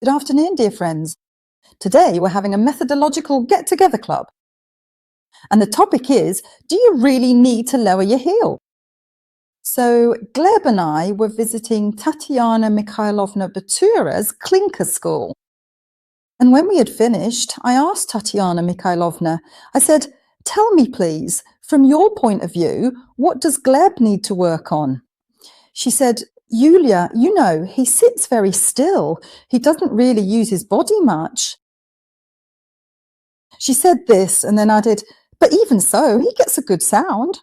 Good afternoon, dear friends. Today we're having a methodological get-together club. And the topic is, do you really need to lower your heel? So Gleb and I were visiting Tatiana Mikhailovna Batura's Clinker School. And when we had finished, I asked Tatiana Mikhailovna, I said, tell me please, from your point of view, what does Gleb need to work on? She said, Yulia, he sits very still. He doesn't really use his body much. She said this and then added, but even so, he gets a good sound.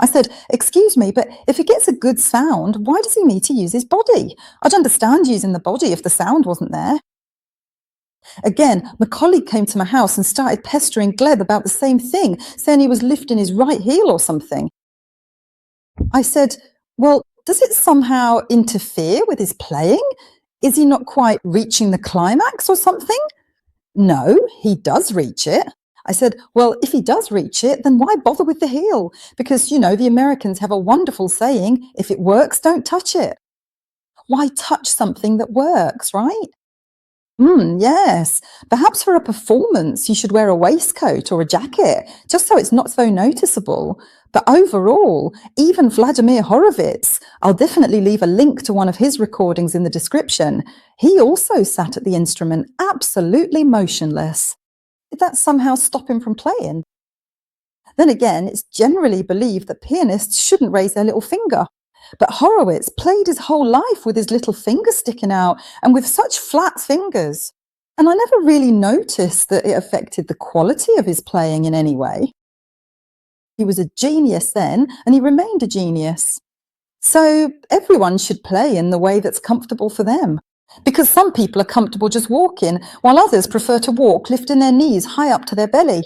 I said, excuse me, but if he gets a good sound, why does he need to use his body? I'd understand using the body if the sound wasn't there. Again, my colleague came to my house and started pestering Gleb about the same thing, saying he was lifting his right heel or something. I said, well, does it somehow interfere with his playing? Is he not quite reaching the climax or something? No, he does reach it. I said, well, if he does reach it, then why bother with the heel? Because, the Americans have a wonderful saying, if it works, don't touch it. Why touch something that works, right? Yes. Perhaps for a performance, you should wear a waistcoat or a jacket, just so it's not so noticeable. But overall, even Vladimir Horowitz, I'll definitely leave a link to one of his recordings in the description. He also sat at the instrument absolutely motionless. Did that somehow stop him from playing? Then again, it's generally believed that pianists shouldn't raise their little finger. But Horowitz played his whole life with his little finger sticking out and with such flat fingers. And I never really noticed that it affected the quality of his playing in any way. He was a genius then, and he remained a genius. So everyone should play in the way that's comfortable for them. Because some people are comfortable just walking, while others prefer to walk lifting their knees high up to their belly.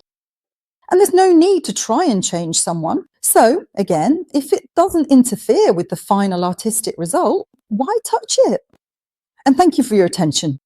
And there's no need to try and change someone. So, again, if it doesn't interfere with the final artistic result, why touch it? And thank you for your attention.